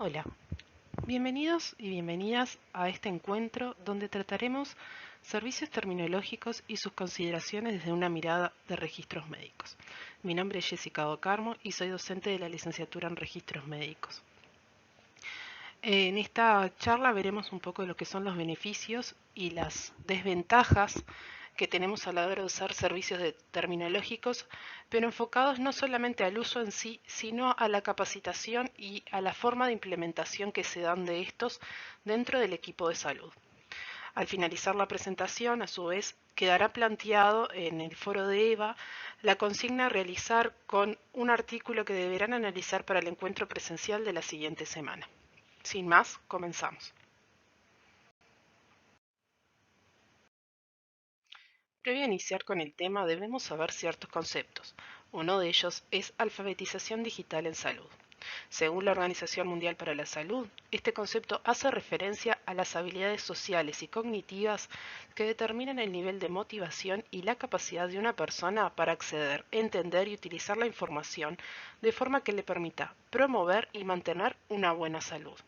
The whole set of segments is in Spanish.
Hola, bienvenidos y bienvenidas a este encuentro donde trataremos servicios terminológicos y sus consideraciones desde una mirada de registros médicos. Mi nombre es Jessica Docarmo y soy docente de la licenciatura en registros médicos. En esta charla veremos un poco de lo que son los beneficios y las desventajas que tenemos a la hora de usar servicios terminológicos, pero enfocados no solamente al uso en sí, sino a la capacitación y a la forma de implementación que se dan de estos dentro del equipo de salud. Al finalizar la presentación, a su vez, quedará planteado en el foro de EVA la consigna a realizar con un artículo que deberán analizar para el encuentro presencial de la siguiente semana. Sin más, comenzamos. Previo a iniciar con el tema, debemos saber ciertos conceptos. Uno de ellos es alfabetización digital en salud. Según la Organización Mundial para la Salud, este concepto hace referencia a las habilidades sociales y cognitivas que determinan el nivel de motivación y la capacidad de una persona para acceder, entender y utilizar la información de forma que le permita promover y mantener una buena salud.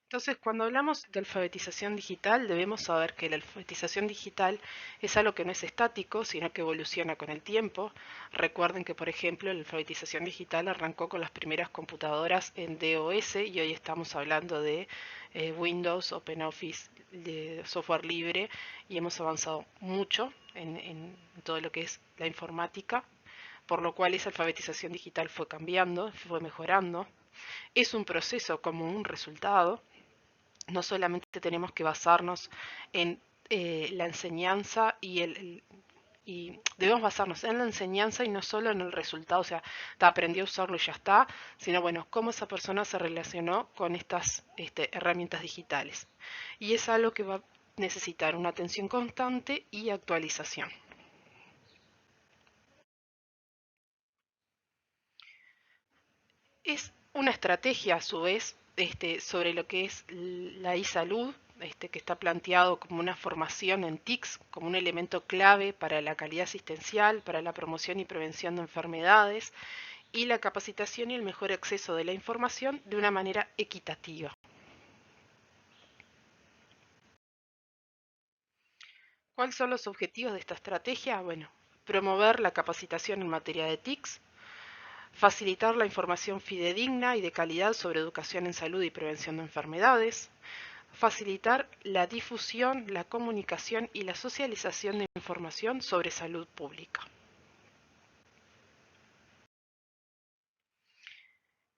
Entonces, cuando hablamos de alfabetización digital, debemos saber que la alfabetización digital es algo que no es estático, sino que evoluciona con el tiempo. Recuerden que, por ejemplo, la alfabetización digital arrancó con las primeras computadoras en DOS y hoy estamos hablando de Windows, OpenOffice, de software libre y hemos avanzado mucho en todo lo que es la informática, por lo cual esa alfabetización digital fue cambiando, fue mejorando. Es un proceso como un resultado. No solamente tenemos que basarnos en la enseñanza y debemos basarnos en la enseñanza y no solo en el resultado, o sea, aprendió a usarlo y ya está, sino bueno, cómo esa persona se relacionó con estas herramientas digitales. Y es algo que va a necesitar una atención constante y actualización. Es una estrategia a su vez sobre lo que es la e-salud, que está planteado como una formación en TICS, como un elemento clave para la calidad asistencial, para la promoción y prevención de enfermedades y la capacitación y el mejor acceso de la información de una manera equitativa. ¿Cuáles son los objetivos de esta estrategia? Bueno, promover la capacitación en materia de TICS, facilitar la información fidedigna y de calidad sobre educación en salud y prevención de enfermedades, facilitar la difusión, la comunicación y la socialización de información sobre salud pública.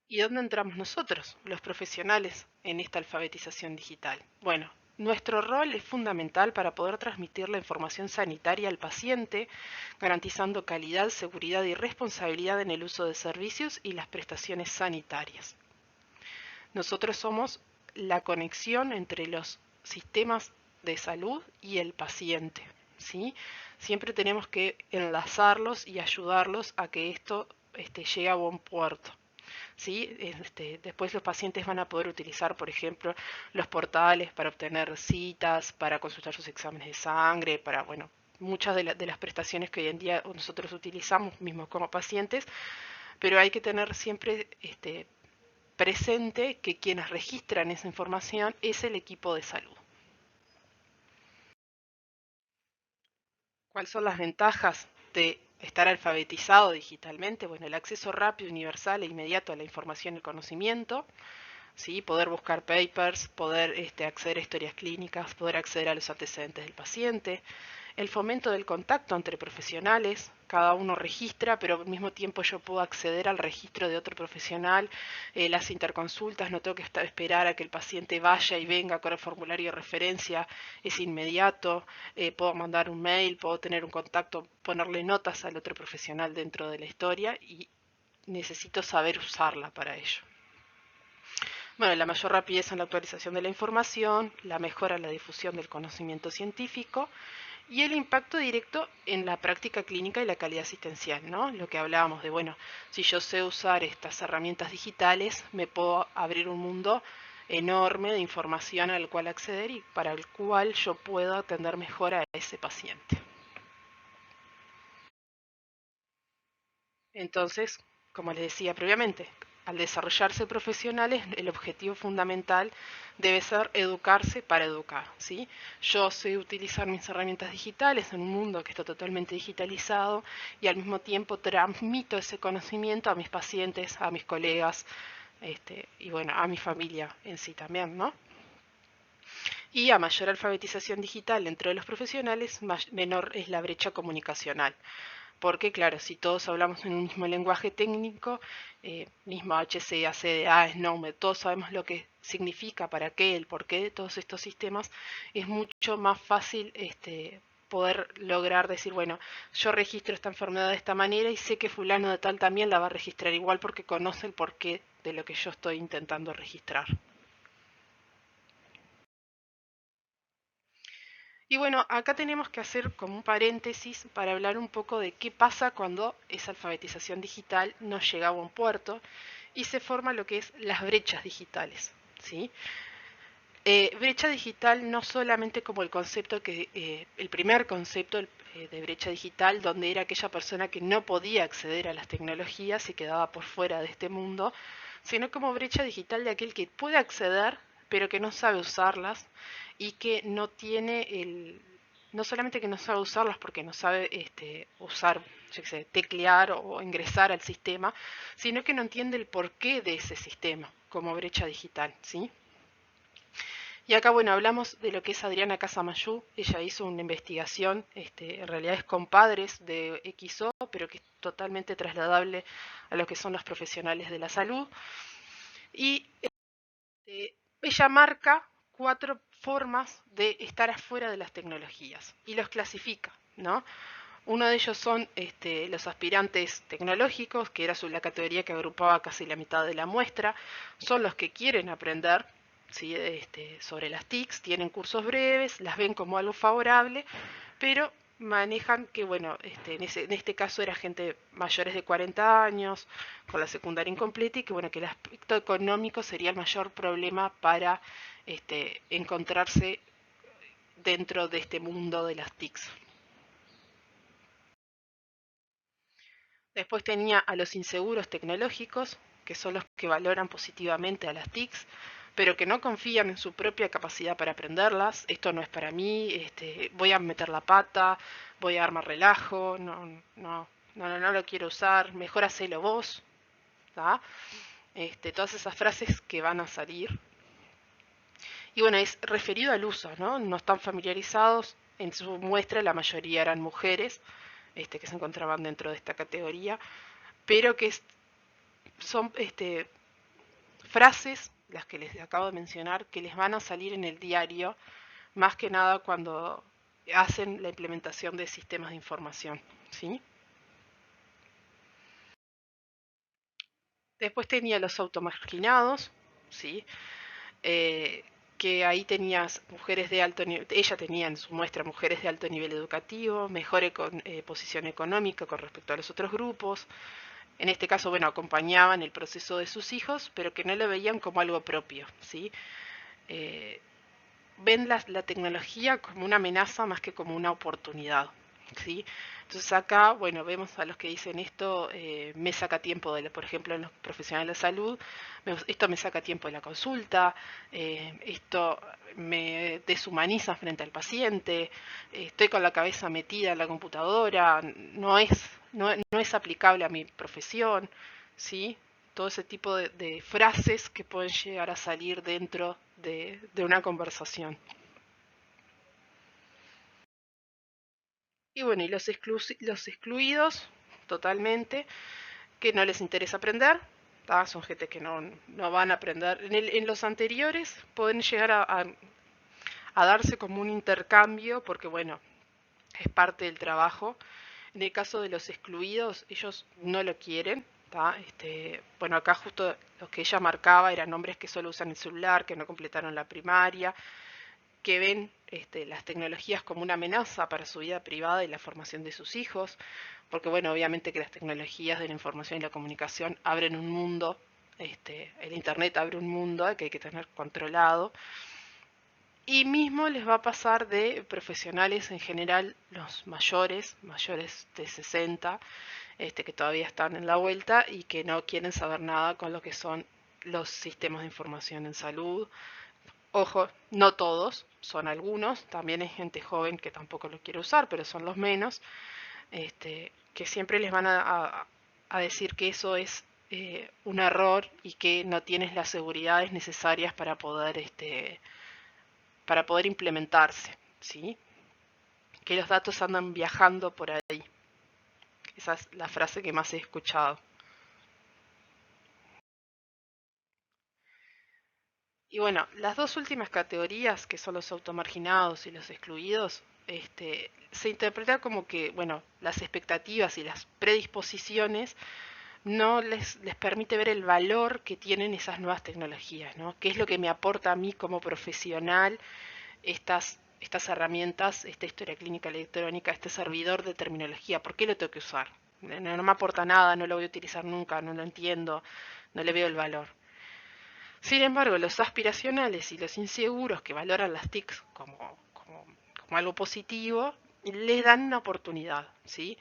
¿Y dónde entramos nosotros, los profesionales, en esta alfabetización digital? Bueno, nuestro rol es fundamental para poder transmitir la información sanitaria al paciente, garantizando calidad, seguridad y responsabilidad en el uso de servicios y las prestaciones sanitarias. Nosotros somos la conexión entre los sistemas de salud y el paciente, ¿sí? Siempre tenemos que enlazarlos y ayudarlos a que esto llegue a buen puerto. ¿Sí? Después los pacientes van a poder utilizar, por ejemplo, los portales para obtener citas, para consultar sus exámenes de sangre, para, bueno, muchas de las prestaciones que hoy en día nosotros utilizamos mismos como pacientes, pero hay que tener siempre presente que quienes registran esa información es el equipo de salud. ¿Cuáles son las ventajas de estar alfabetizado digitalmente? Bueno, el acceso rápido, universal e inmediato a la información y el conocimiento, ¿sí? Poder buscar papers, poder acceder a historias clínicas, poder acceder a los antecedentes del paciente, el fomento del contacto entre profesionales, cada uno registra, pero al mismo tiempo yo puedo acceder al registro de otro profesional, las interconsultas, no tengo que esperar a que el paciente vaya y venga con el formulario de referencia, es inmediato, puedo mandar un mail, puedo tener un contacto, ponerle notas al otro profesional dentro de la historia y necesito saber usarla para ello. Bueno, la mayor rapidez en la actualización de la información, la mejora en la difusión del conocimiento científico y el impacto directo en la práctica clínica y la calidad asistencial, ¿no? Lo que hablábamos de, bueno, si yo sé usar estas herramientas digitales, me puedo abrir un mundo enorme de información al cual acceder y para el cual yo puedo atender mejor a ese paciente. Entonces, como les decía previamente, al desarrollarse profesionales, el objetivo fundamental debe ser educarse para educar, ¿sí? Yo sé utilizar mis herramientas digitales en un mundo que está totalmente digitalizado y al mismo tiempo transmito ese conocimiento a mis pacientes, a mis colegas, y bueno, a mi familia en sí también, ¿no? Y a mayor alfabetización digital dentro de los profesionales, menor es la brecha comunicacional. Porque, claro, si todos hablamos en un mismo lenguaje técnico, mismo HCA, CDA, SNOMED, todos sabemos lo que significa, para qué, el porqué de todos estos sistemas, es mucho más fácil poder lograr decir, bueno, yo registro esta enfermedad de esta manera y sé que fulano de tal también la va a registrar igual porque conoce el porqué de lo que yo estoy intentando registrar. Y bueno, acá tenemos que hacer como un paréntesis para hablar un poco de qué pasa cuando esa alfabetización digital no llega a buen puerto y se forma lo que es las brechas digitales, ¿sí? Brecha digital no solamente como el concepto el primer concepto de brecha digital, donde era aquella persona que no podía acceder a las tecnologías y quedaba por fuera de este mundo, sino como brecha digital de aquel que puede acceder, pero que no sabe usarlas y que no tiene no solamente que no sabe usarlas porque no sabe usar, yo qué sé, teclear o ingresar al sistema, sino que no entiende el porqué de ese sistema como brecha digital, ¿sí? Y acá, bueno, hablamos de lo que es Adriana Casamayú. Ella hizo una investigación, en realidad es con padres de XO, pero que es totalmente trasladable a lo que son los profesionales de la salud. Y ella marca 4 formas de estar afuera de las tecnologías y los clasifica, ¿no? Uno de ellos son los aspirantes tecnológicos, que era la categoría que agrupaba casi la mitad de la muestra. Son los que quieren aprender, ¿sí? Sobre las TICs, tienen cursos breves, las ven como algo favorable, pero manejan que, bueno, en este caso era gente mayores de 40 años, con la secundaria incompleta, y que, bueno, que el aspecto económico sería el mayor problema para encontrarse dentro de este mundo de las TICs. Después tenía a los inseguros tecnológicos, que son los que valoran positivamente a las TICs, pero que no confían en su propia capacidad para aprenderlas. Esto no es para mí, voy a meter la pata, voy a armar relajo, no lo quiero usar, mejor hacelo vos. ¿Tá? Todas esas frases que van a salir. Y bueno, es referido al uso, ¿no? No están familiarizados. En su muestra la mayoría eran mujeres que se encontraban dentro de esta categoría, pero que son frases, las que les acabo de mencionar, que les van a salir en el diario, más que nada cuando hacen la implementación de sistemas de información, ¿sí? Después tenía los automarginados, ¿sí? Eh, que ahí tenías mujeres de alto nivel, ella tenía en su muestra mujeres de alto nivel educativo, mejor posición económica con respecto a los otros grupos. En este caso, bueno, acompañaban el proceso de sus hijos, pero que no lo veían como algo propio, ¿sí? Eh, ven la tecnología como una amenaza más que como una oportunidad, ¿sí? Entonces acá, bueno, vemos a los que dicen esto me saca tiempo, por ejemplo, en los profesionales de la salud, esto me saca tiempo de la consulta, esto me deshumaniza frente al paciente, estoy con la cabeza metida en la computadora, no es aplicable a mi profesión, ¿sí? Todo ese tipo de frases que pueden llegar a salir dentro de una conversación. Y bueno, y los excluidos totalmente, que no les interesa aprender, son gente que no van a aprender. En los anteriores pueden llegar a darse como un intercambio, porque bueno, es parte del trabajo. En el caso de los excluidos, ellos no lo quieren. Bueno, acá justo los que ella marcaba eran hombres que solo usan el celular, que no completaron la primaria, que ven las tecnologías como una amenaza para su vida privada y la formación de sus hijos, porque bueno, obviamente que las tecnologías de la información y la comunicación abren un mundo, el Internet abre un mundo que hay que tener controlado. Y mismo les va a pasar de profesionales en general, los mayores de 60, que todavía están en la vuelta y que no quieren saber nada con lo que son los sistemas de información en salud. Ojo, no todos, son algunos, también hay gente joven que tampoco lo quiere usar, pero son los menos, que siempre les van a decir que eso es un error y que no tienes las seguridades necesarias para poder implementarse, ¿sí? Que los datos andan viajando por ahí. Esa es la frase que más he escuchado. Y bueno, las dos últimas categorías, que son los automarginados y los excluidos, se interpreta como que, bueno, las expectativas y las predisposiciones no les permite ver el valor que tienen esas nuevas tecnologías, ¿no? ¿Qué es lo que me aporta a mí como profesional estas herramientas, esta historia clínica electrónica, este servidor de terminología? ¿Por qué lo tengo que usar? No me aporta nada, no lo voy a utilizar nunca, no lo entiendo, no le veo el valor. Sin embargo, los aspiracionales y los inseguros que valoran las TICs como algo positivo, les dan una oportunidad, ¿sí?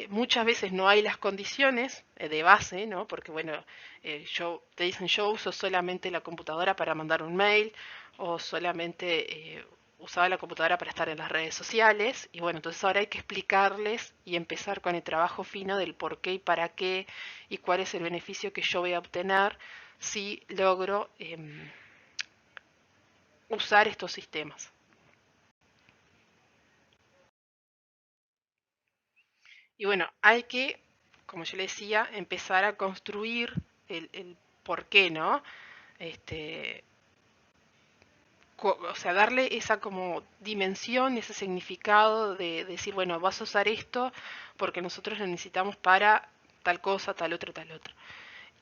Muchas veces no hay las condiciones de base, ¿no? Porque, bueno, te dicen yo uso solamente la computadora para mandar un mail o solamente usaba la computadora para estar en las redes sociales y bueno, entonces ahora hay que explicarles y empezar con el trabajo fino del por qué y para qué y cuál es el beneficio que yo voy a obtener si logro usar estos sistemas. Y bueno, hay que, como yo le decía, empezar a construir el por qué, ¿no? Este, o sea, darle esa como dimensión, ese significado de decir, bueno, vas a usar esto porque nosotros lo necesitamos para tal cosa, tal otra, tal otra.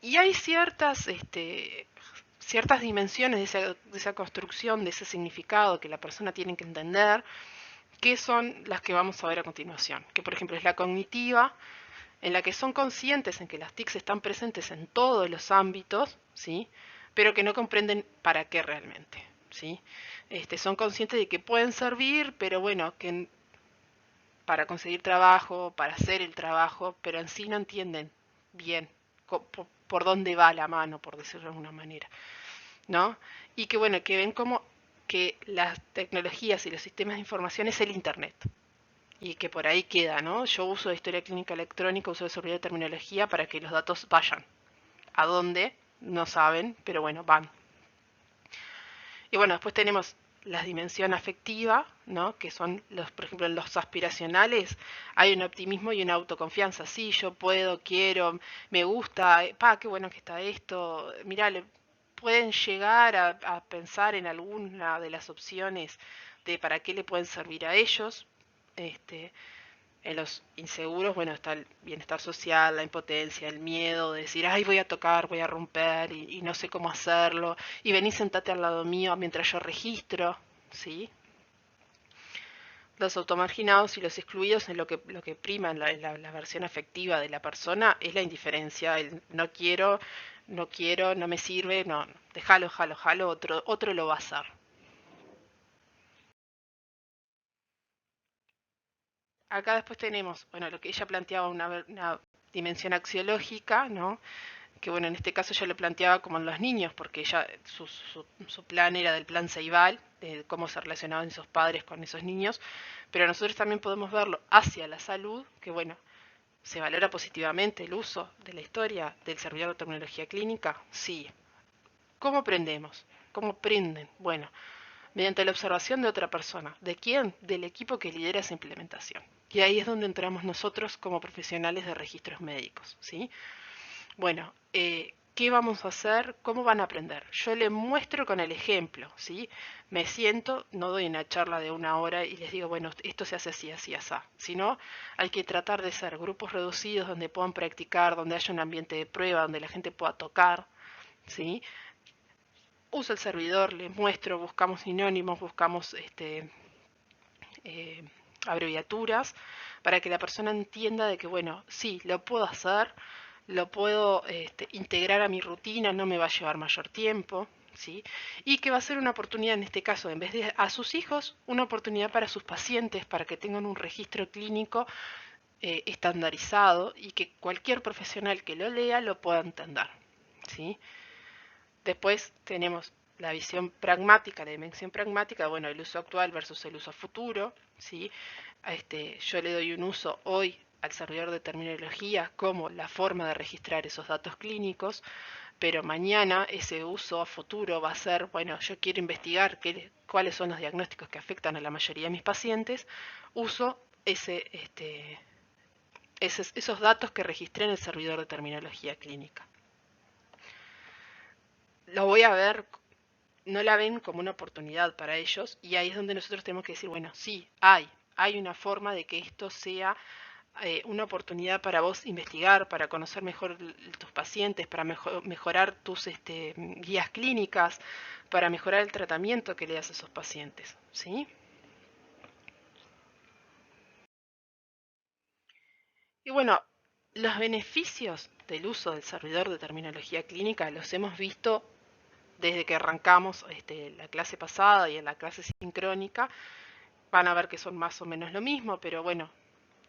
Y hay ciertas dimensiones de esa construcción, de ese significado que la persona tiene que entender, que son las que vamos a ver a continuación. Que por ejemplo es la cognitiva, en la que son conscientes en que las TICs están presentes en todos los ámbitos, ¿sí? Pero que no comprenden para qué realmente, ¿sí? Son conscientes de que pueden servir, pero bueno, que para conseguir trabajo, para hacer el trabajo, pero en sí no entienden bien por dónde va la mano, por decirlo de alguna manera, ¿no? Y que bueno, que ven como que las tecnologías y los sistemas de información es el Internet, y que por ahí queda, ¿no? Yo uso de historia clínica electrónica, uso de seguridad de terminología para que los datos vayan. ¿A dónde? No saben, pero bueno, van. Y bueno, después tenemos la dimensión afectiva, ¿no? Que son, por ejemplo, en los aspiracionales hay un optimismo y una autoconfianza. Sí, yo puedo, quiero, me gusta, qué bueno que está esto. Mirá, pueden llegar a pensar en alguna de las opciones de para qué le pueden servir a ellos. En los inseguros, bueno, está el bienestar social, la impotencia, el miedo de decir, ay, voy a tocar, voy a romper y no sé cómo hacerlo, y vení, sentate al lado mío mientras yo registro, ¿sí? Los automarginados y los excluidos, en lo que prima en la versión afectiva de la persona es la indiferencia, el no quiero, no quiero, no me sirve, no, déjalo, jalo, otro lo va a hacer. Acá después tenemos, bueno, lo que ella planteaba, una dimensión axiológica, ¿no? Que bueno, en este caso yo lo planteaba como en los niños, porque ella, su plan era del plan Ceibal, de cómo se relacionaban esos padres con esos niños, pero nosotros también podemos verlo hacia la salud, que bueno, se valora positivamente el uso de la historia del servidor de terminología clínica, sí. ¿Cómo aprendemos? ¿Cómo aprenden? Bueno, mediante la observación de otra persona. ¿De quién? Del equipo que lidera esa implementación. Y ahí es donde entramos nosotros como profesionales de registros médicos, ¿sí? Bueno, ¿qué vamos a hacer? ¿Cómo van a aprender? Yo les muestro con el ejemplo, ¿sí? Me siento, no doy una charla de 1 hora y les digo, bueno, esto se hace así, así, así. Sino hay que tratar de ser grupos reducidos donde puedan practicar, donde haya un ambiente de prueba, donde la gente pueda tocar, ¿sí? Uso el servidor, les muestro, buscamos sinónimos, buscamos eh, abreviaturas para que la persona entienda de que, bueno, sí, lo puedo hacer, lo puedo integrar a mi rutina, no me va a llevar mayor tiempo, ¿sí? Y que va a ser una oportunidad en este caso, en vez de a sus hijos, una oportunidad para sus pacientes, para que tengan un registro clínico estandarizado y que cualquier profesional que lo lea lo pueda entender, ¿sí? Después tenemos la visión pragmática, la dimensión pragmática, bueno, el uso actual versus el uso futuro, ¿sí? Yo le doy un uso hoy al servidor de terminología como la forma de registrar esos datos clínicos, pero mañana ese uso a futuro va a ser, bueno, yo quiero investigar cuáles son los diagnósticos que afectan a la mayoría de mis pacientes, uso esos datos que registré en el servidor de terminología clínica. Lo voy a ver, no la ven como una oportunidad para ellos y ahí es donde nosotros tenemos que decir, bueno, sí, hay una forma de que esto sea una oportunidad para vos investigar, para conocer mejor tus pacientes, para mejorar tus guías clínicas, para mejorar el tratamiento que le das a esos pacientes, ¿sí? Y bueno, los beneficios del uso del servidor de terminología clínica los hemos visto desde que arrancamos la clase pasada y en la clase sincrónica. Van a ver que son más o menos lo mismo, pero bueno,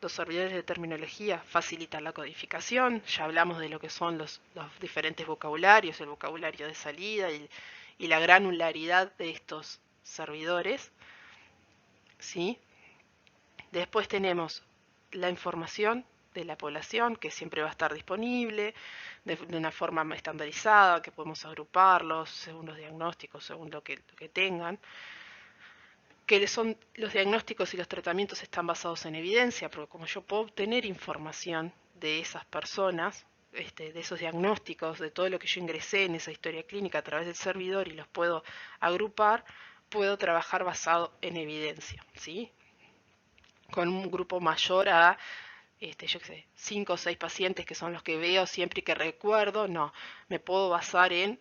los servidores de terminología facilitan la codificación, ya hablamos de lo que son los diferentes vocabularios, el vocabulario de salida y la granularidad de estos servidores, ¿sí? Después tenemos la información de la población que siempre va a estar disponible de una forma estandarizada, que podemos agruparlos según los diagnósticos, según lo que tengan, que son los diagnósticos y los tratamientos están basados en evidencia, porque como yo puedo obtener información de esas personas, de esos diagnósticos, de todo lo que yo ingresé en esa historia clínica a través del servidor y los puedo agrupar, puedo trabajar basado en evidencia, ¿sí? Con un grupo mayor a, yo qué sé, 5 o 6 pacientes que son los que veo siempre y que recuerdo, no, me puedo basar en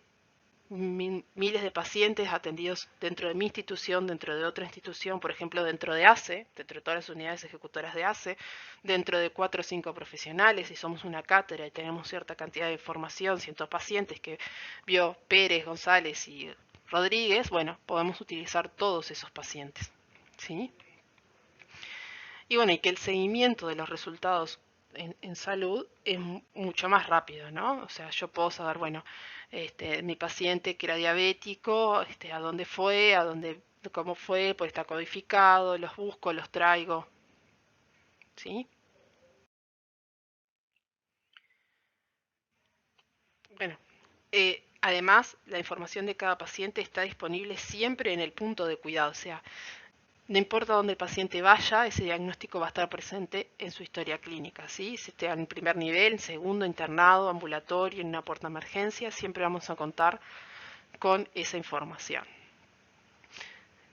miles de pacientes atendidos dentro de mi institución, dentro de otra institución, por ejemplo, dentro de ACE, dentro de todas las unidades ejecutoras de ACE, dentro de 4 o 5 profesionales, y somos una cátedra y tenemos cierta cantidad de información, cientos pacientes que vio Pérez, González y Rodríguez, bueno, podemos utilizar todos esos pacientes, ¿sí? Y bueno, y que el seguimiento de los resultados en salud es mucho más rápido, ¿no? O sea, yo puedo saber, bueno, mi paciente que era diabético, a dónde fue, cómo fue, pues está codificado, los busco, los traigo, ¿sí? Bueno, además, la información de cada paciente está disponible siempre en el punto de cuidado, o sea, no importa dónde el paciente vaya, ese diagnóstico va a estar presente en su historia clínica, ¿sí? Si esté en primer nivel, en segundo, internado, ambulatorio, en una puerta de emergencia, siempre vamos a contar con esa información.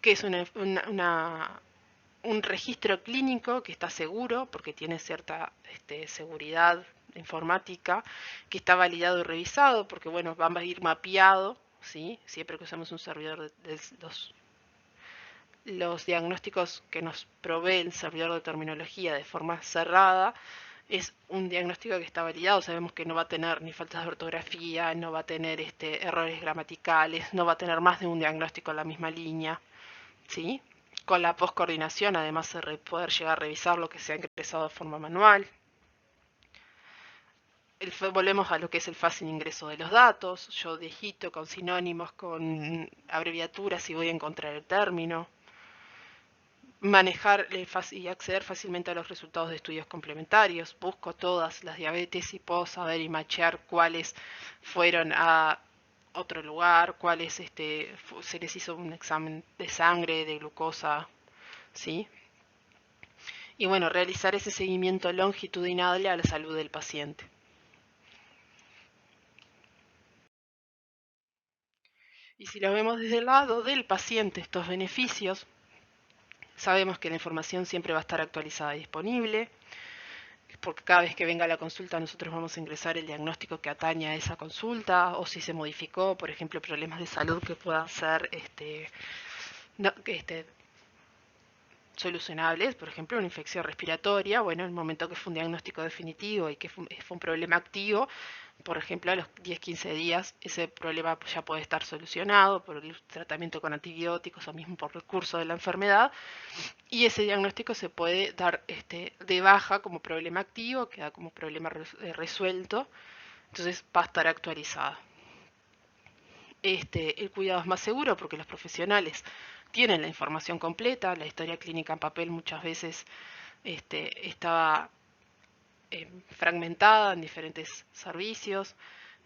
Que es un registro clínico que está seguro, porque tiene cierta seguridad informática, que está validado y revisado, porque bueno, va a ir mapeado, ¿sí? Siempre que usamos un servidor de los diagnósticos que nos provee el servidor de terminología de forma cerrada, es un diagnóstico que está validado, sabemos que no va a tener ni faltas de ortografía, no va a tener errores gramaticales, no va a tener más de un diagnóstico en la misma línea, ¿sí? Con la postcoordinación, además de poder llegar a revisar lo que se ha ingresado de forma manual. Volvemos a lo que es el fácil ingreso de los datos, yo digito con sinónimos, con abreviaturas y voy a encontrar el término. Manejar y acceder fácilmente a los resultados de estudios complementarios. Busco todas las diabetes y puedo saber y machear cuáles fueron a otro lugar, cuáles se les hizo un examen de sangre, de glucosa, ¿sí? Y bueno, realizar ese seguimiento longitudinal a la salud del paciente. Y si lo vemos desde el lado del paciente, estos beneficios, sabemos que la información siempre va a estar actualizada y disponible, porque cada vez que venga la consulta nosotros vamos a ingresar el diagnóstico que atañe a esa consulta, o si se modificó, por ejemplo, problemas de salud que puedan ser no, solucionables, por ejemplo, una infección respiratoria, bueno, en el momento que fue un diagnóstico definitivo y que fue un problema activo, por ejemplo, a los 10-15 días ese problema ya puede estar solucionado por el tratamiento con antibióticos o mismo por el curso de la enfermedad, y ese diagnóstico se puede dar de baja como problema activo, queda como problema resuelto, entonces va a estar actualizado. El cuidado es más seguro porque los profesionales tienen la información completa, la historia clínica en papel muchas veces estaba fragmentada en diferentes servicios,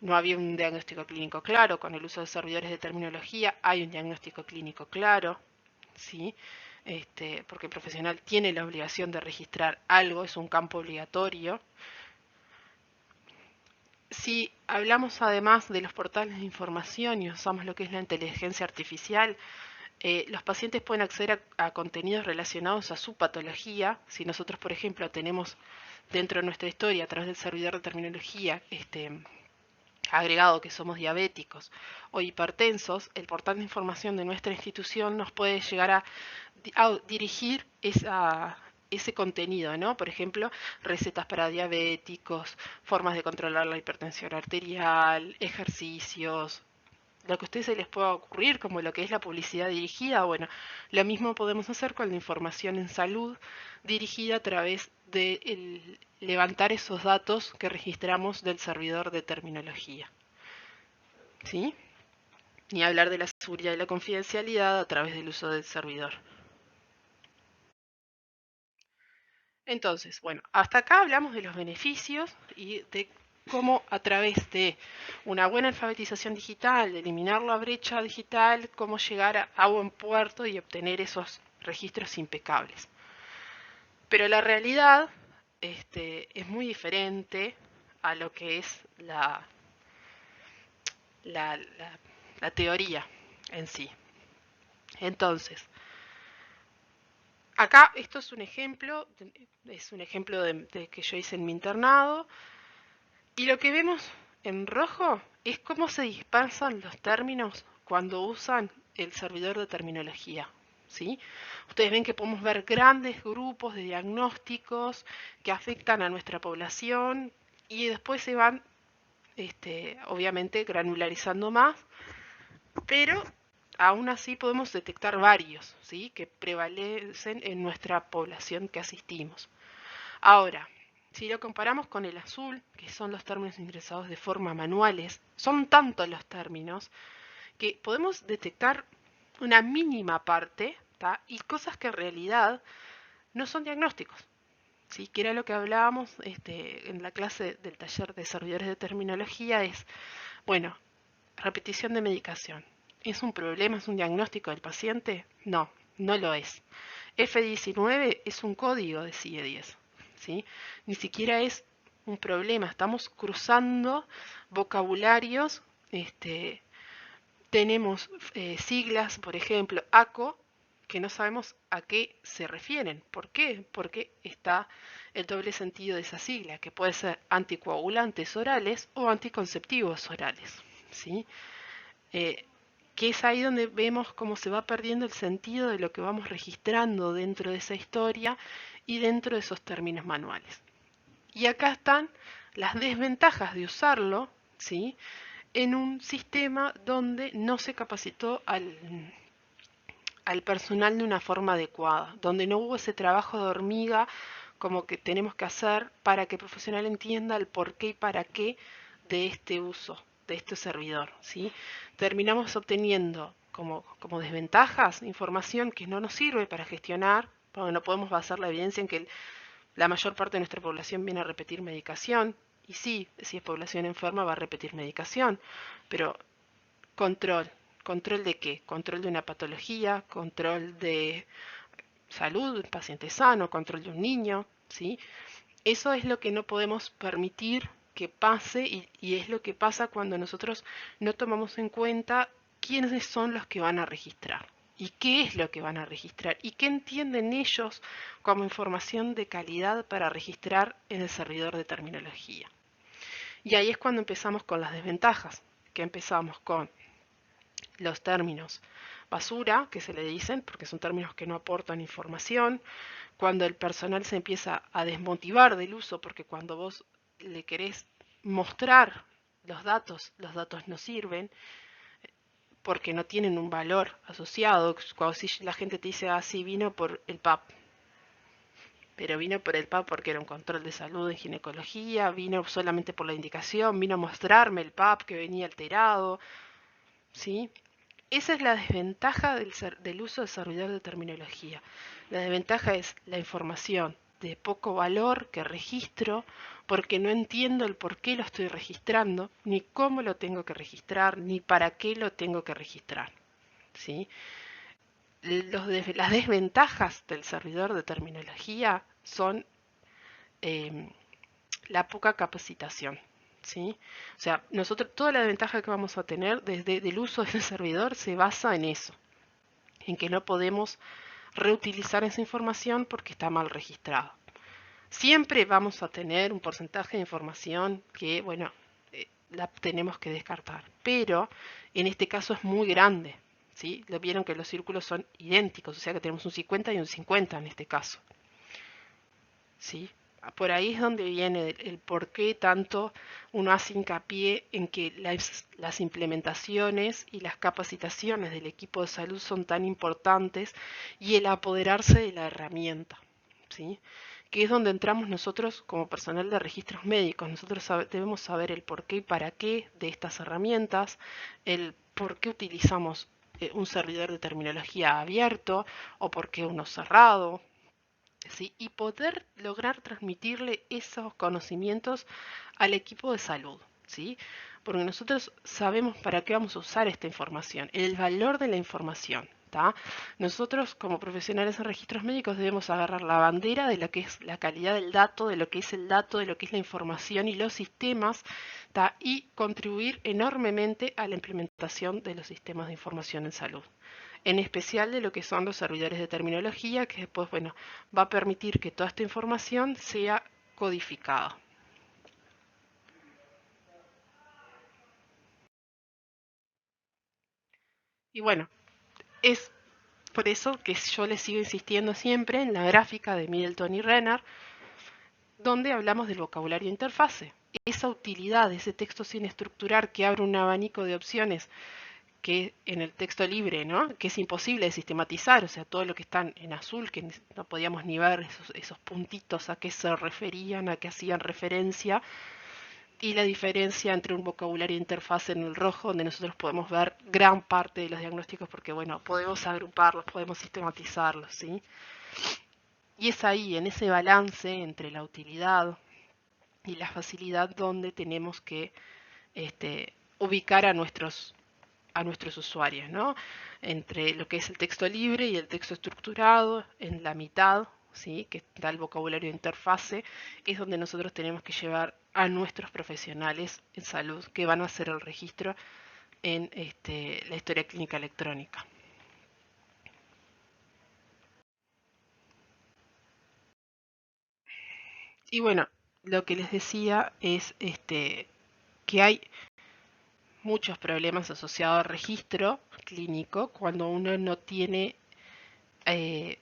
no había un diagnóstico clínico claro, con el uso de servidores de terminología hay un diagnóstico clínico claro, ¿sí? Porque el profesional tiene la obligación de registrar algo, es un campo obligatorio. Si hablamos además de los portales de información y usamos lo que es la inteligencia artificial, los pacientes pueden acceder a contenidos relacionados a su patología. Si nosotros, por ejemplo, tenemos dentro de nuestra historia, a través del servidor de terminología, agregado que somos diabéticos o hipertensos, el portal de información de nuestra institución nos puede llegar a dirigir ese contenido, ¿no? Por ejemplo, recetas para diabéticos, formas de controlar la hipertensión arterial, ejercicios, lo que a ustedes se les pueda ocurrir, como lo que es la publicidad dirigida. Bueno, lo mismo podemos hacer con la información en salud dirigida a través de levantar esos datos que registramos del servidor de terminología. ¿Sí? Ni hablar de la seguridad y la confidencialidad a través del uso del servidor. Entonces, bueno, hasta acá hablamos de los beneficios y de cómo a través de una buena alfabetización digital, de eliminar la brecha digital, cómo llegar a buen puerto y obtener esos registros impecables. Pero la realidad es muy diferente a lo que es la teoría en sí. Entonces, acá esto es un ejemplo de que yo hice en mi internado, y lo que vemos en rojo es cómo se dispersan los términos cuando usan el servidor de terminología. ¿Sí? Ustedes ven que podemos ver grandes grupos de diagnósticos que afectan a nuestra población y después se van, obviamente, granularizando más, pero aún así podemos detectar varios, ¿sí? Que prevalecen en nuestra población que asistimos. Ahora, si lo comparamos con el azul, que son los términos ingresados de forma manuales, son tantos los términos que podemos detectar una mínima parte, ¿tá? Y cosas que en realidad no son diagnósticos. ¿Sí? Que era lo que hablábamos en la clase del taller de servidores de terminología, es, bueno, repetición de medicación. ¿Es un problema, es un diagnóstico del paciente? No, no lo es. F19 es un código de CIE-10, ¿sí? Ni siquiera es un problema, estamos cruzando vocabularios, tenemos siglas, por ejemplo, ACO, que no sabemos a qué se refieren. ¿Por qué? Porque está el doble sentido de esa sigla, que puede ser anticoagulantes orales o anticonceptivos orales, ¿sí? Que es ahí donde vemos cómo se va perdiendo el sentido de lo que vamos registrando dentro de esa historia y dentro de esos términos manuales. Y acá están las desventajas de usarlo, ¿sí? En un sistema donde no se capacitó al personal de una forma adecuada, donde no hubo ese trabajo de hormiga como que tenemos que hacer para que el profesional entienda el por qué y para qué de este uso, de este servidor, ¿sí? Terminamos obteniendo como desventajas información que no nos sirve para gestionar, porque no podemos basar la evidencia en que la mayor parte de nuestra población viene a repetir medicación, y sí, si es población enferma va a repetir medicación, pero control. ¿Control de qué? Control de una patología, control de salud, un paciente sano, control de un niño, ¿sí? Eso es lo que no podemos permitir que pase y es lo que pasa cuando nosotros no tomamos en cuenta quiénes son los que van a registrar y qué es lo que van a registrar y qué entienden ellos como información de calidad para registrar en el servidor de terminología. Y ahí es cuando empezamos con las desventajas, que empezamos con los términos basura, que se le dicen, porque son términos que no aportan información, cuando el personal se empieza a desmotivar del uso, porque cuando vos le querés mostrar los datos no sirven, porque no tienen un valor asociado. Cuando si la gente te dice, ah, sí, vino por el PAP, pero vino por el PAP porque era un control de salud en ginecología, vino solamente por la indicación, vino a mostrarme el PAP que venía alterado, ¿sí? Esa es la desventaja del uso de servidor de terminología. La desventaja es la información de poco valor que registro porque no entiendo el por qué lo estoy registrando, ni cómo lo tengo que registrar, ni para qué lo tengo que registrar. ¿Sí? Las desventajas del servidor de terminología son eh, la poca capacitación. ¿Sí? O sea, nosotros toda la ventaja que vamos a tener desde el uso del servidor se basa en eso, en que no podemos reutilizar esa información porque está mal registrada. Siempre vamos a tener un porcentaje de información que, bueno, la tenemos que descartar, pero en este caso es muy grande. ¿Sí? Lo vieron que los círculos son idénticos, o sea que tenemos un 50 y un 50 en este caso. ¿Sí? Por ahí es donde viene el por qué tanto uno hace hincapié en que las implementaciones y las capacitaciones del equipo de salud son tan importantes y el apoderarse de la herramienta, ¿sí? Que es donde entramos nosotros como personal de registros médicos. Nosotros debemos saber el por qué y para qué de estas herramientas, el por qué utilizamos un servidor de terminología abierto o por qué uno cerrado, ¿sí? Y poder lograr transmitirle esos conocimientos al equipo de salud, ¿sí? Porque nosotros sabemos para qué vamos a usar esta información, el valor de la información. ¿Tá? Nosotros como profesionales en registros médicos debemos agarrar la bandera de lo que es la calidad del dato, de lo que es el dato, de lo que es la información y los sistemas, ¿tá? Y contribuir enormemente a la implementación de los sistemas de información en salud, en especial de lo que son los servidores de terminología, que después, bueno, va a permitir que toda esta información sea codificada. Y bueno, es por eso que yo les sigo insistiendo siempre en la gráfica de Middleton y Renner, donde hablamos del vocabulario de interfase. Esa utilidad, ese texto sin estructurar que abre un abanico de opciones que en el texto libre, ¿no? Que es imposible de sistematizar, o sea, todo lo que está en azul, que no podíamos ni ver esos puntitos a qué se referían, a qué hacían referencia, y la diferencia entre un vocabulario de interfaz en el rojo, donde nosotros podemos ver gran parte de los diagnósticos, porque bueno, podemos agruparlos, podemos sistematizarlos, ¿sí? Y es ahí, en ese balance entre la utilidad y la facilidad, donde tenemos que ubicar a nuestros usuarios, ¿no? Entre lo que es el texto libre y el texto estructurado, en la mitad, ¿sí? Que está el vocabulario de interfase, es donde nosotros tenemos que llevar a nuestros profesionales en salud que van a hacer el registro en la historia clínica electrónica. Y bueno, lo que les decía es que hay muchos problemas asociados al registro clínico cuando uno no tiene eh,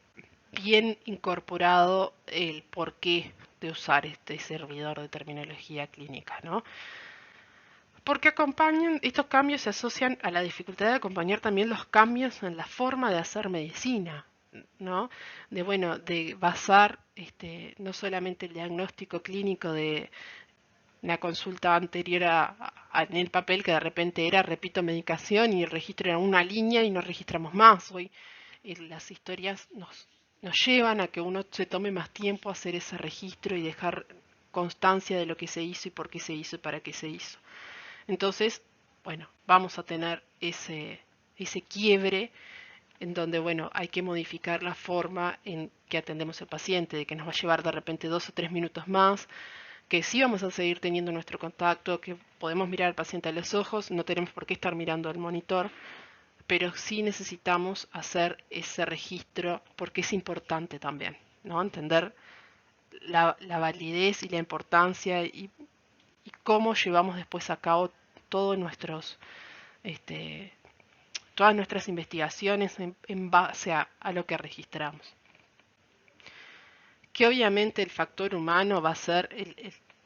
bien incorporado el porqué de usar este servidor de terminología clínica, ¿no? Porque acompañan, estos cambios se asocian a la dificultad de acompañar también los cambios en la forma de hacer medicina, ¿no? De, bueno, de basar no solamente el diagnóstico clínico de una consulta anterior en el papel, que de repente era, repito, medicación, y el registro era una línea y no registramos más. Hoy las historias nos llevan a que uno se tome más tiempo a hacer ese registro y dejar constancia de lo que se hizo y por qué se hizo y para qué se hizo. Entonces, bueno, vamos a tener ese quiebre en donde, bueno, hay que modificar la forma en que atendemos al paciente, de que nos va a llevar de repente 2 o 3 minutos más, que sí vamos a seguir teniendo nuestro contacto, que podemos mirar al paciente a los ojos, no tenemos por qué estar mirando al monitor, pero sí necesitamos hacer ese registro porque es importante también, ¿no? Entender la validez y la importancia y cómo llevamos después a cabo todos nuestros este, todas nuestras investigaciones en base a lo que registramos. Que obviamente el factor humano va a ser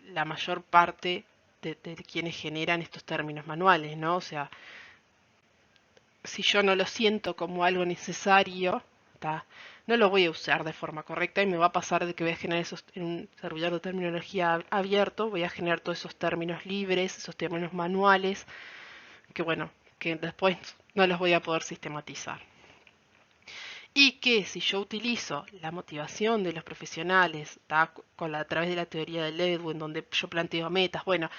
la mayor parte de quienes generan estos términos manuales, ¿no? O sea, si yo no lo siento como algo necesario, ¿tá? No lo voy a usar de forma correcta y me va a pasar de que voy a generar esos, en un servidor de terminología abierto, voy a generar todos esos términos libres, esos términos manuales, que bueno, que después no los voy a poder sistematizar. Y que si yo utilizo la motivación de los profesionales, a través de la teoría del Edwin, donde yo planteo metas, bueno,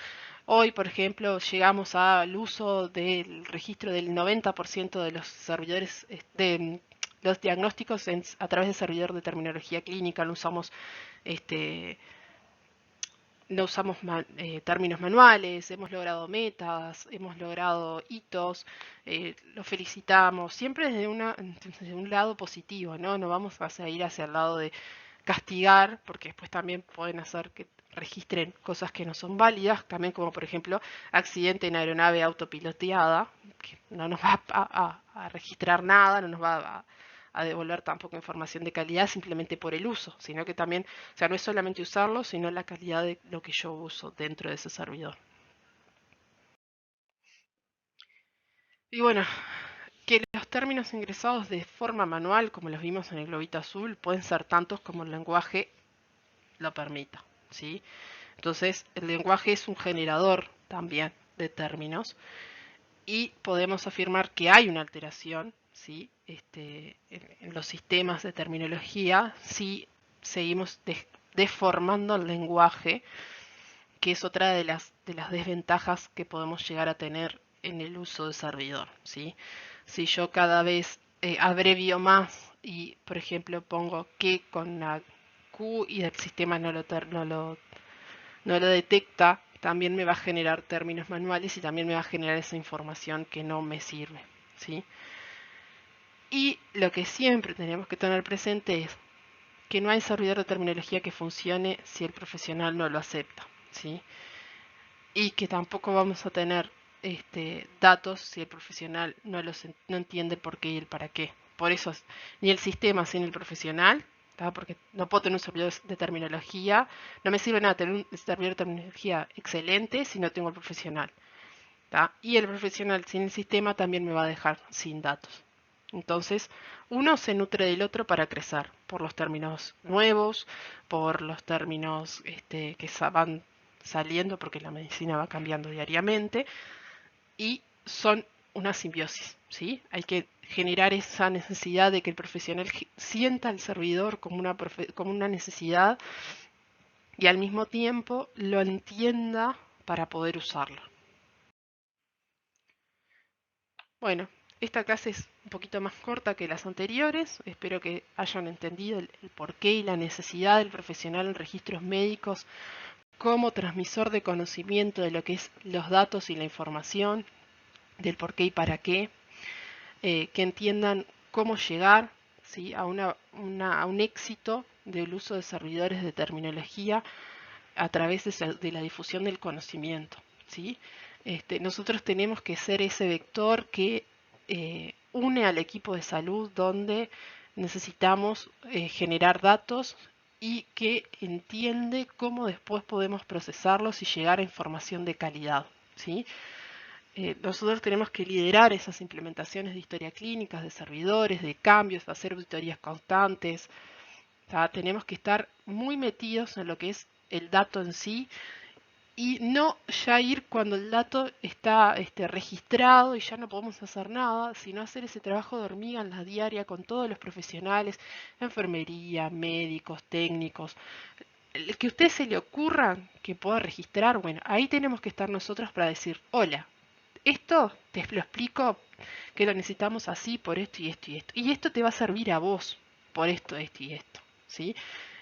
hoy, por ejemplo, llegamos al uso del registro del 90% de los servidores, de los diagnósticos a través de servidor de terminología clínica, no usamos términos manuales, hemos logrado metas, hemos logrado hitos, lo felicitamos, siempre desde un lado positivo, ¿no? No vamos a ir hacia el lado de castigar, porque después también pueden hacer que registren cosas que no son válidas, también como por ejemplo accidente en aeronave autopiloteada, que no nos va a registrar nada, no nos va a devolver tampoco información de calidad simplemente por el uso, sino que también, o sea, no es solamente usarlo, sino la calidad de lo que yo uso dentro de ese servidor. Y bueno, que los términos ingresados de forma manual, como los vimos en el globito azul, pueden ser tantos como el lenguaje lo permita, ¿sí? Entonces, el lenguaje es un generador también de términos y podemos afirmar que hay una alteración, ¿sí? En los sistemas de terminología si seguimos deformando el lenguaje, que es otra de las desventajas que podemos llegar a tener en el uso de servidor, ¿sí? Si yo cada vez abrevio más y, por ejemplo, pongo que con la Q y el sistema no lo detecta, también me va a generar términos manuales y también me va a generar esa información que no me sirve, ¿sí? Y lo que siempre tenemos que tener presente es que no hay servidor de terminología que funcione si el profesional no lo acepta, ¿sí? Y que tampoco vamos a tener datos si el profesional no entiende el por qué y el para qué. Por eso ni el sistema sin el profesional, porque no puedo tener un servidor de terminología, no me sirve nada tener un servidor de terminología excelente si no tengo el profesional. Y el profesional sin el sistema también me va a dejar sin datos. Entonces, uno se nutre del otro para crecer, por los términos nuevos, por los términos que van saliendo, porque la medicina va cambiando diariamente, y son una simbiosis, ¿sí? Hay que generar esa necesidad de que el profesional sienta al servidor como una necesidad y al mismo tiempo lo entienda para poder usarlo. Bueno, esta clase es un poquito más corta que las anteriores. Espero que hayan entendido el porqué y la necesidad del profesional en registros médicos como transmisor de conocimiento de lo que es los datos y la información, del por qué y para qué, que entiendan cómo llegar, ¿sí? a un éxito del uso de servidores de terminología a través de la difusión del conocimiento, ¿sí? Nosotros tenemos que ser ese vector que une al equipo de salud, donde necesitamos generar datos y que entiende cómo después podemos procesarlos y llegar a información de calidad, ¿sí? Nosotros tenemos que liderar esas implementaciones de historia clínicas, de servidores, de cambios, de hacer auditorías constantes. Tenemos que estar muy metidos en lo que es el dato en sí y no ya ir cuando el dato está registrado y ya no podemos hacer nada, sino hacer ese trabajo de hormiga en la diaria con todos los profesionales, enfermería, médicos, técnicos. El que a usted se le ocurra que pueda registrar, bueno, ahí tenemos que estar nosotros para decir, hola, esto te lo explico que lo necesitamos así por esto y esto y esto. Y esto te va a servir a vos por esto, esto y esto, ¿sí?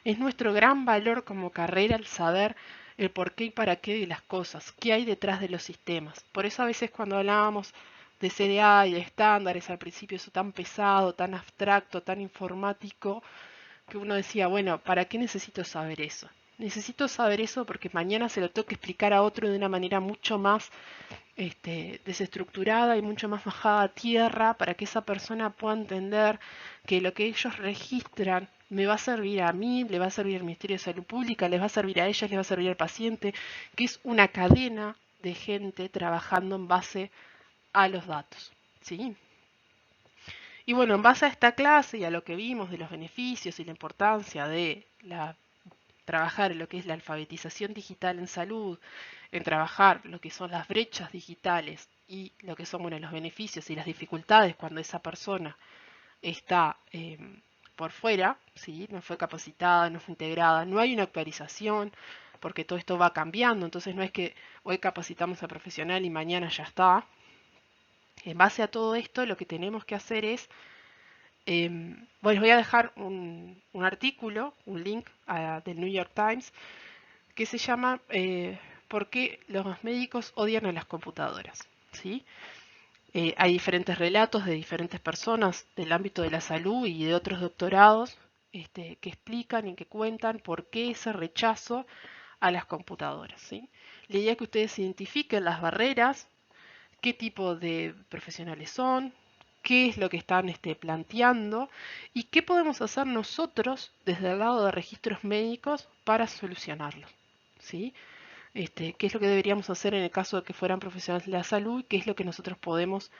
Es nuestro gran valor como carrera el saber el por qué y para qué de las cosas, qué hay detrás de los sistemas. Por eso a veces cuando hablábamos de CDA y de estándares al principio, eso tan pesado, tan abstracto, tan informático, que uno decía, bueno, ¿para qué necesito saber eso? necesito saber eso porque mañana se lo tengo que explicar a otro de una manera mucho más desestructurada y mucho más bajada a tierra para que esa persona pueda entender que lo que ellos registran me va a servir a mí, le va a servir al Ministerio de Salud Pública, les va a servir a ellas, les va a servir al paciente, que es una cadena de gente trabajando en base a los datos. ¿Sí? Y bueno, en base a esta clase y a lo que vimos de los beneficios y la importancia de trabajar en lo que es la alfabetización digital en salud, en trabajar lo que son las brechas digitales y lo que son bueno, los beneficios y las dificultades cuando esa persona está por fuera, ¿sí? No fue capacitada, no fue integrada, no hay una actualización, porque todo esto va cambiando, entonces no es que hoy capacitamos a profesional y mañana ya está. En base a todo esto, lo que tenemos que hacer es, bueno, les voy a dejar un artículo, un link del New York Times, que se llama ¿Por qué los médicos odian a las computadoras? ¿Sí? Hay diferentes relatos de diferentes personas del ámbito de la salud y de otros doctorados que explican y que cuentan por qué ese rechazo a las computadoras. ¿Sí? La idea es que ustedes identifiquen las barreras, qué tipo de profesionales son, qué es lo que están planteando y qué podemos hacer nosotros desde el lado de registros médicos para solucionarlo. ¿Sí? Qué es lo que deberíamos hacer en el caso de que fueran profesionales de la salud, qué es lo que nosotros podemos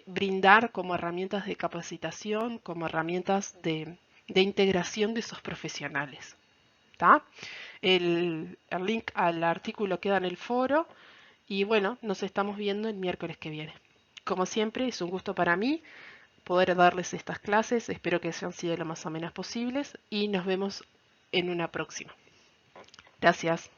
brindar como herramientas de capacitación, como herramientas de integración de esos profesionales. ¿Tá? El link al artículo queda en el foro y bueno, nos estamos viendo el miércoles que viene. Como siempre, es un gusto para mí poder darles estas clases, espero que hayan sido lo más amenas posibles y nos vemos en una próxima. Gracias.